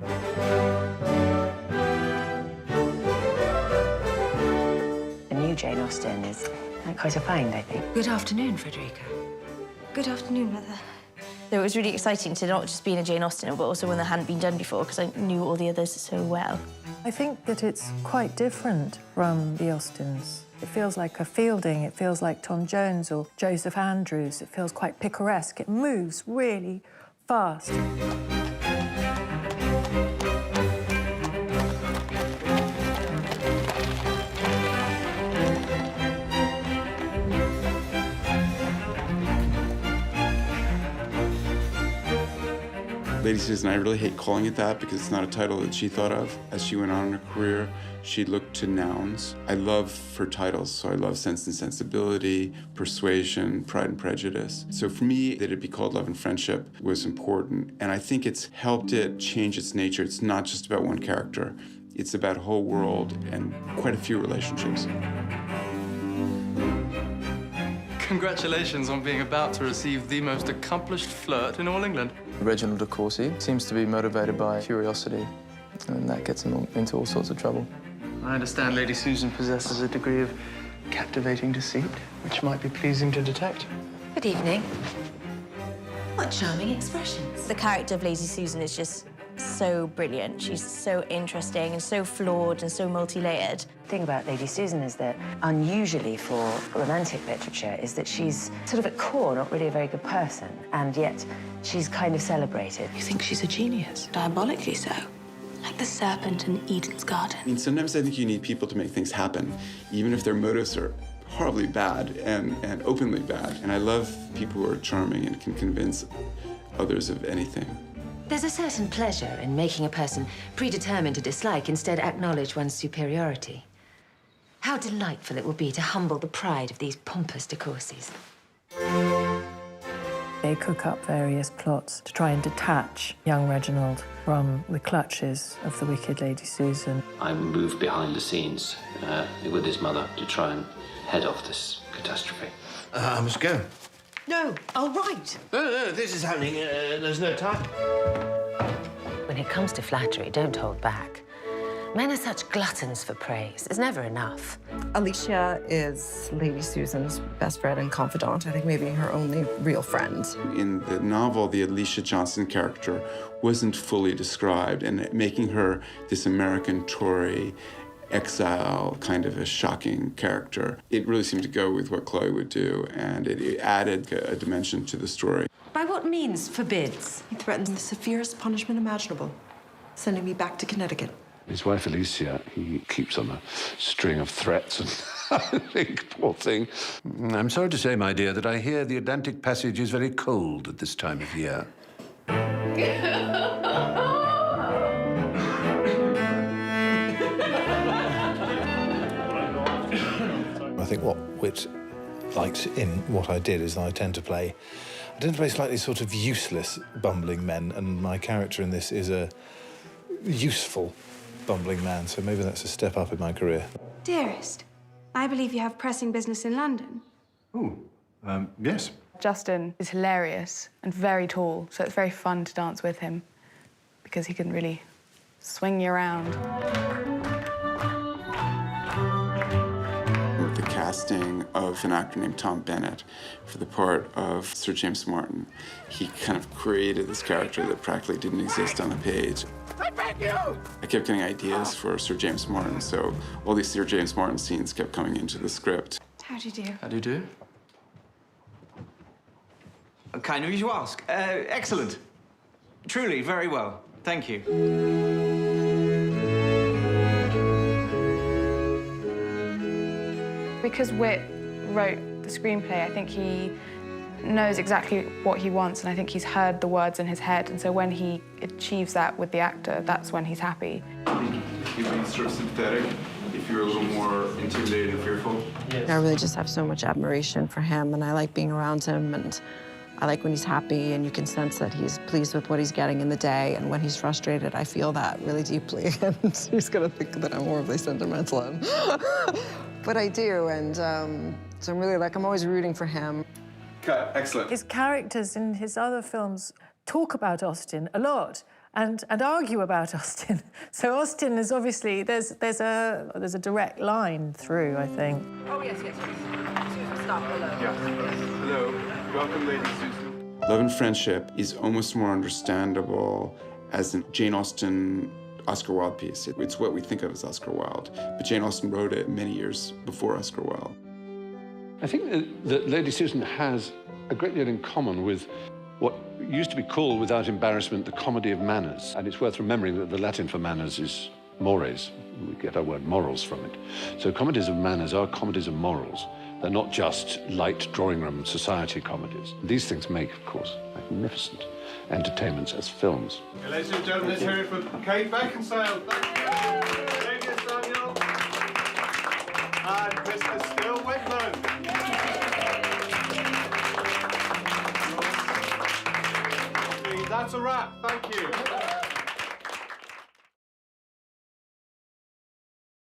The new Jane Austen is quite a find, I think. Good afternoon, Frederica. Good afternoon, Mother. So it was really exciting to not just be in a Jane Austen, but also one that hadn't been done before, because I knew all the others so well. I think that it's quite different from the Austens. It feels like a Fielding, it feels like Tom Jones or Joseph Andrews. It feels quite picaresque. It moves really fast. Lady Susan, I really hate calling it that because it's not a title that she thought of. As she went on in her career, she looked to nouns. I love her titles, so I love Sense and Sensibility, Persuasion, Pride and Prejudice. So for me, that it be called Love and Friendship was important, and I think it's helped it change its nature. It's not just about one character. It's about a whole world and quite a few relationships. Congratulations on being about to receive the most accomplished flirt in all England. Reginald, of course, he seems to be motivated by curiosity, and that gets him into all sorts of trouble. I understand Lady Susan possesses a degree of captivating deceit, which might be pleasing to detect. Good evening. What charming expressions. The character of Lady Susan is just so brilliant. She's so interesting and so flawed and so multi-layered. The thing about Lady Susan is that, unusually for romantic literature, is that she's sort of at core not really a very good person, and yet she's kind of celebrated. You think she's a genius? Diabolically so. Like the serpent in Eden's garden. I mean, sometimes I think you need people to make things happen, even if their motives are horribly bad and openly bad. And I love people who are charming and can convince others of anything. There's a certain pleasure in making a person predetermined to dislike instead acknowledge one's superiority. How delightful it will be to humble the pride of these pompous de Courcys. They cook up various plots to try and detach young Reginald from the clutches of the wicked Lady Susan. I moved behind the scenes with his mother to try and head off this catastrophe. I must go. No, I'll write. No, this is happening. There's no time. When it comes to flattery, don't hold back. Men are such gluttons for praise. There's never enough. Alicia is Lady Susan's best friend and confidant, I think maybe her only real friend. In the novel, the Alicia Johnson character wasn't fully described, and making her this American Tory exile, kind of a shocking character. It really seemed to go with what Chloë would do, and it added a dimension to the story. By what means forbids? He threatens the severest punishment imaginable, sending me back to Connecticut. His wife, Alicia, he keeps on a string of threats, and I think, poor thing. I'm sorry to say, my dear, that I hear the Atlantic Passage is very cold at this time of year. I think what Whit liked in what I did is I tend to play slightly sort of useless bumbling men, and my character in this is a useful bumbling man, so maybe that's a step up in my career. Dearest, I believe you have pressing business in London. Oh, yes. Justin is hilarious and very tall, so it's very fun to dance with him because he can really swing you around. The casting of an actor named Tom Bennett for the part of Sir James Martin. He kind of created this character that practically didn't exist on the page. I beg you! I kept getting ideas for Sir James Martin, so all these Sir James Martin scenes kept coming into the script. How do you do? How do you do? Kind of you to ask. Excellent. Truly, very well. Thank you. Because Whit wrote the screenplay, I think he knows exactly what he wants, and I think he's heard the words in his head, and so when he achieves that with the actor, that's when he's happy. You'd be sort of sympathetic if you're a little more intimidated and fearful? I really just have so much admiration for him, and I like being around him, and I like when he's happy, and you can sense that he's pleased with what he's getting in the day, and when he's frustrated, I feel that really deeply, and he's gonna think that I'm horribly sentimental. But I do, and so I'm really I'm always rooting for him. Cut. Excellent. His characters in his other films talk about Austen a lot, and argue about Austen. So Austen is obviously, there's a direct line through, I think. Oh, yes. Susan, stop. Hello. Yes. Hello. Welcome, Lady Susan. Love and Friendship is almost more understandable as a Jane Austen Oscar Wilde piece. It's what we think of as Oscar Wilde, but Jane Austen wrote it many years before Oscar Wilde. I think that Lady Susan has a great deal in common with what used to be called, without embarrassment, the comedy of manners. And it's worth remembering that the Latin for manners is mores. We get our word morals from it. So comedies of manners are comedies of morals. They're not just light drawing room society comedies. These things make, of course, magnificent entertainments as films. Ladies and gentlemen, let's hear it for Kate Beckinsale. Thank you. Ladies Daniel. And Mr. Still Whitman. That's a wrap. Thank you.